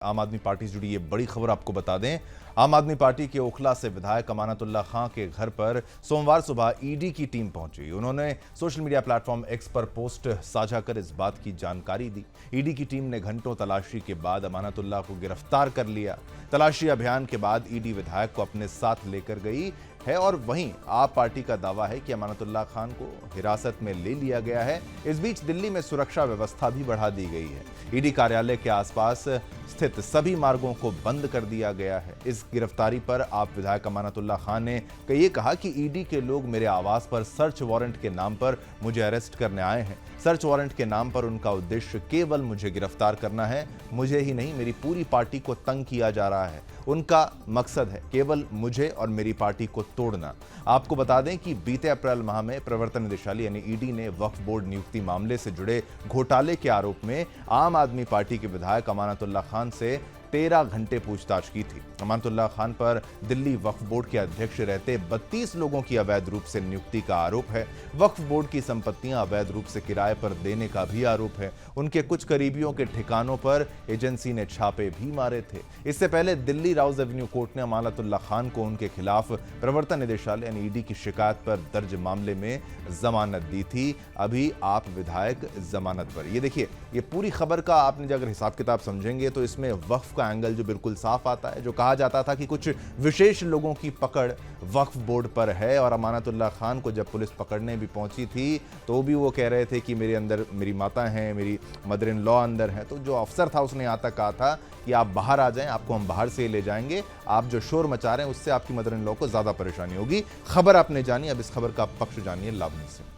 आम आदमी पार्टी से जुड़ी ये बड़ी खबर आपको बता दें। आम आदमी पार्टी के ओखला से विधायक अमानतुल्लाह खां के घर पर सोमवार सुबह ईडी की टीम पहुंची। उन्होंने सोशल मीडिया प्लेटफॉर्म एक्स पर पोस्ट साझा कर इस बात की जानकारी दी। ईडी की टीम ने घंटों तलाशी के बाद अमानतुल्लाह को गिरफ्तार कर लिया। तलाशी अभियान के बाद ईडी विधायक को अपने साथ लेकर गई है और वहीं आप पार्टी का दावा है कि अमानतुल्लाह खान को हिरासत में ले लिया गया है। इस बीच दिल्ली में सुरक्षा व्यवस्था भी बढ़ा दी गई है। ईडी कार्यालय के आसपास स्थित सभी मार्गों को बंद कर दिया गया है। इस गिरफ्तारी पर आप विधायक अमानतुल्लाह खान ने ये कहा कि ईडी के लोग मेरे आवास पर सर्च वारंट के नाम पर मुझे अरेस्ट करने आए हैं। सर्च वारंट के नाम पर उनका उद्देश्य केवल मुझे गिरफ्तार करना है। मुझे ही नहीं, मेरी पूरी पार्टी को तंग किया जा रहा है। उनका मकसद है केवल मुझे और मेरी पार्टी को तोड़ना। आपको बता दें कि बीते अप्रैल माह में प्रवर्तन निदेशालय यानी ईडी ने वक्फ बोर्ड नियुक्ति मामले से जुड़े घोटाले के आरोप में आम आदमी पार्टी के विधायक अमानतुल्लाह खान से 13 घंटे पूछताछ की थी। अमानतुल्लाह खान पर दिल्ली वक्फ बोर्ड के अध्यक्ष रहते 32 लोगों की अवैध रूप से नियुक्ति का आरोप है। वक्फ बोर्ड की संपत्तियां अवैध रूप से किराए पर देने का भी आरोप है। उनके कुछ करीबियों के ठिकानों पर एजेंसी ने छापे भी मारे थे। इससे पहले दिल्ली राउज एवेन्यू कोर्ट ने अमानतुल्लाह खान को उनके खिलाफ प्रवर्तन निदेशालय यानी ईडी की शिकायत पर दर्ज मामले में जमानत दी थी। अभी आप विधायक जमानत पर। ये देखिए, ये पूरी खबर का आपने अगर हिसाब किताब समझेंगे तो इसमें वक्फ का एंगल जो बिल्कुल साफ आता है। जो कहा जाता था कि कुछ विशेष लोगों की पकड़ वक्फ बोर्ड पर है और अमानतुल्लाह खान को जब पुलिस पकड़ने भी पहुंची थी तो भी वो कह रहे थे कि मेरे अंदर मेरी माता हैं, मेरी मदर इन लॉ अंदर है। तो जो अफसर था उसने यहाँ तक कहा था कि आप बाहर आ जाएं, आपको हम बाहर से ले जाएंगे। आप जो शोर मचा रहे हैं उससे आपकी मदर इन लॉ को ज्यादा परेशानी होगी। खबर आपने जानी, अब इस खबर का पक्ष जानिए लावनी से।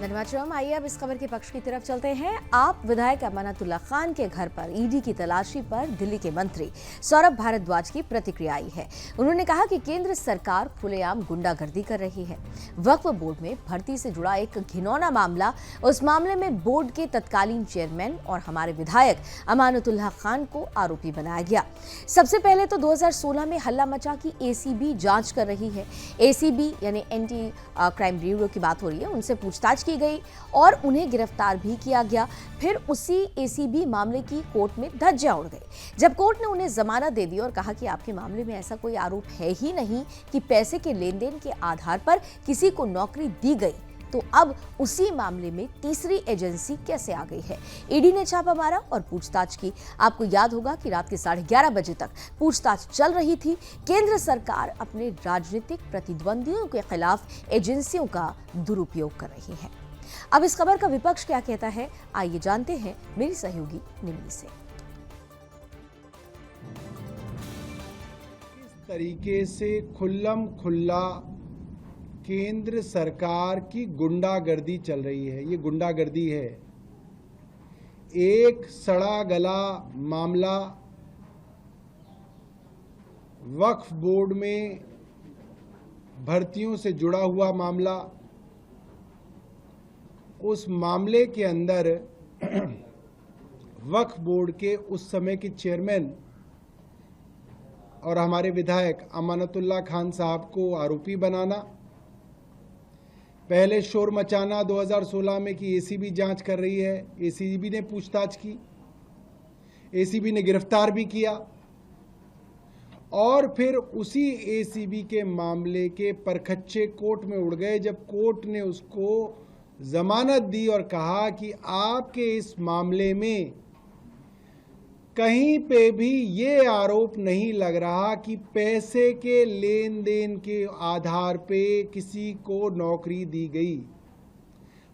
धन्यवाद। आइए अब इस खबर के पक्ष की तरफ चलते हैं। आप विधायक अमानतुल्लाह खान के घर पर ईडी की तलाशी पर दिल्ली के मंत्री सौरभ भारद्वाज की प्रतिक्रिया आई है। उन्होंने कहा कि केंद्र सरकार खुलेआम गुंडागर्दी कर रही है। वक्फ बोर्ड में भर्ती से जुड़ा एक घिनौना मामला, उस मामले में बोर्ड के तत्कालीन चेयरमैन और हमारे विधायक अमानतुल्लाह खान को आरोपी बनाया गया। सबसे पहले तो 2016 में हल्ला मचा कि एसीबी जांच कर रही है। एसीबी यानी एंटी क्राइम ब्यूरो की बात हो रही है, उनसे पूछताछ की गई और उन्हें गिरफ्तार भी किया गया। फिर उसी एसीबी मामले की कोर्ट में धज्जियां उड़ गई जब कोर्ट ने उन्हें जमानत दे दी और कहा कि आपके मामले में ऐसा कोई आरोप है ही नहीं कि पैसे के लेन देन के आधार पर किसी को नौकरी दी गई। तो अब उसी मामले में तीसरी एजेंसी कैसे आ गई है? ईडी ने छापा मारा और पूछताछ की। आपको याद होगा कि रात के 11:30 बजे तक पूछताछ चल रही थी। केंद्र सरकार अपने राजनीतिक प्रतिद्वंदियों के खिलाफ एजेंसियों का दुरुपयोग कर रही है। अब इस खबर का विपक्ष क्या कहता है, आइए जानते हैं मेरी सहयोगी निम्मी से। इस तरीके से खुल्लम खुल्ला केंद्र सरकार की गुंडागर्दी चल रही है। ये गुंडागर्दी है। एक सड़ा गला मामला वक्फ बोर्ड में भर्तियों से जुड़ा हुआ मामला, उस मामले के अंदर वक्फ बोर्ड के उस समय के चेयरमैन और हमारे विधायक अमानतुल्लाह खान साहब को आरोपी बनाना, पहले शोर मचाना 2016 में कि एसीबी जांच कर रही है। एसीबी ने पूछताछ की, एसीबी ने गिरफ्तार भी किया और फिर उसी एसीबी के मामले के परखच्चे कोर्ट में उड़ गए जब कोर्ट ने उसको जमानत दी और कहा कि आपके इस मामले में कहीं पे भी ये आरोप नहीं लग रहा कि पैसे के लेन देन के आधार पे किसी को नौकरी दी गई।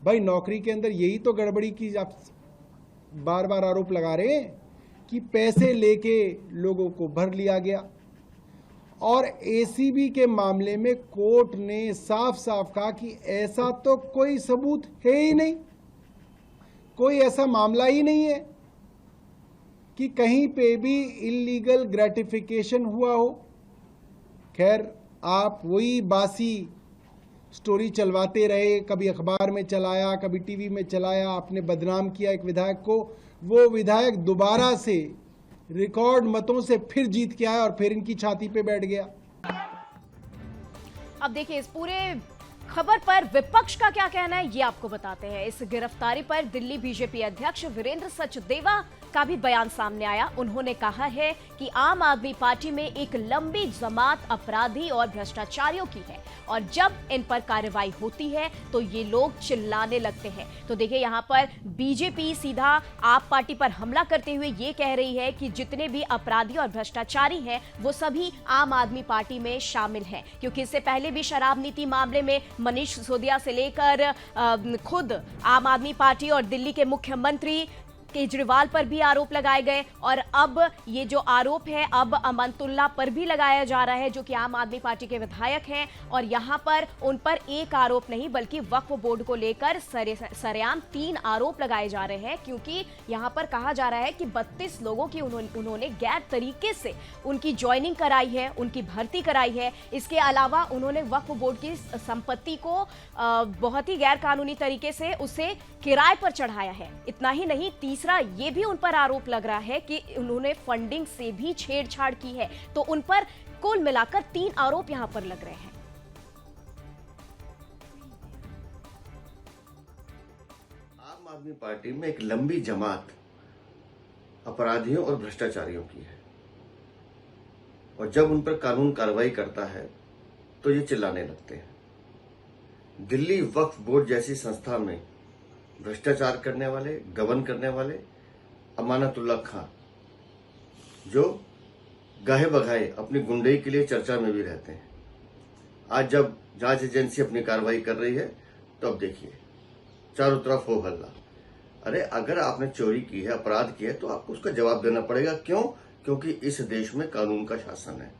भाई, नौकरी के अंदर यही तो गड़बड़ी की आप बार बार आरोप लगा रहे हैं कि पैसे लेके लोगों को भर लिया गया। और एसीबी के मामले में कोर्ट ने साफ साफ कहा कि ऐसा तो कोई सबूत है ही नहीं, कोई ऐसा मामला ही नहीं है कि कहीं पे भी इल्लीगल ग्रेटिफिकेशन हुआ हो। खैर, आप वही बासी स्टोरी चलवाते रहे, कभी अखबार में चलाया, कभी टीवी में चलाया, आपने बदनाम किया एक विधायक को। वो विधायक दोबारा से रिकॉर्ड मतों से फिर जीत के आया और फिर इनकी छाती पे बैठ गया। अब देखिए, इस पूरे खबर पर विपक्ष का क्या कहना है ये आपको बताते हैं। इस गिरफ्तारी पर दिल्ली बीजेपी अध्यक्ष वीरेंद्र सचदेवा का भी बयान सामने आया। उन्होंने कहा है कि आम आदमी पार्टी में एक लंबी जमात अपराधी और भ्रष्टाचारियों की है और जब इन पर कार्रवाई होती है तो ये लोग चिल्लाने लगते हैं। तो देखिए यहाँ पर बीजेपी सीधा आप पार्टी पर हमला करते हुए ये कह रही है कि जितने भी अपराधी और भ्रष्टाचारी हैं वो सभी आम आदमी पार्टी में शामिल हैं, क्योंकि इससे पहले भी शराब नीति मामले में मनीष सिसोदिया से लेकर खुद आम आदमी पार्टी और दिल्ली के मुख्यमंत्री केजरीवाल पर भी आरोप लगाए गए और अब ये जो आरोप है अब अमानतुल्लाह पर भी लगाया जा रहा है, जो कि आम आदमी पार्टी के विधायक हैं। और यहाँ पर उन पर एक आरोप नहीं बल्कि वक्फ बोर्ड को लेकर सरेआम 3 आरोप लगाए जा रहे हैं, क्योंकि यहाँ पर कहा जा रहा है कि 32 लोगों की उन्होंने गैर तरीके से उनकी ज्वाइनिंग कराई है, उनकी भर्ती कराई है। इसके अलावा उन्होंने वक्फ बोर्ड की संपत्ति को बहुत ही गैर कानूनी तरीके से उसे किराए पर चढ़ाया है। इतना ही नहीं, तीसरा ये भी उन पर आरोप लग रहा है कि उन्होंने फंडिंग से भी छेड़छाड़ की है। तो उन पर कुल मिलाकर 3 आरोप यहां पर लग रहे हैं। आम आदमी पार्टी में एक लंबी जमात अपराधियों और भ्रष्टाचारियों की है और जब उन पर कानून कार्रवाई करता है तो ये चिल्लाने लगते हैं। दिल्ली वक्फ बोर्ड जैसी संस्था में भ्रष्टाचार करने वाले, गबन करने वाले अमानतुल्लाह खां, जो गाहे बगाहे अपनी गुंडई के लिए चर्चा में भी रहते हैं, आज जब जांच एजेंसी अपनी कार्रवाई कर रही है तो अब देखिए चारों तरफ हो हल्ला। अरे अगर आपने चोरी की है, अपराध किया है तो आपको उसका जवाब देना पड़ेगा। क्यों? क्योंकि इस देश में कानून का शासन है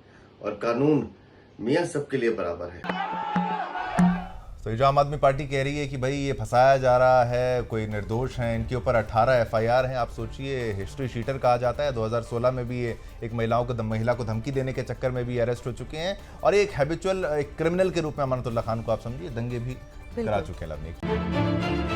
और कानून मियां सबके लिए बराबर है। तो ये जो आम आदमी पार्टी कह रही है कि भाई ये फंसाया जा रहा है, कोई निर्दोष हैं, इनके ऊपर 18 FIR हैं। आप सोचिए, हिस्ट्री शीटर कहा जाता है। 2016 में भी ये एक महिला को धमकी देने के चक्कर में भी अरेस्ट हो चुके हैं और एक हैबिचुअल, एक क्रिमिनल के रूप में अमानतुल्लाह खान को आप समझिए दंगे भी करा चुके हैं।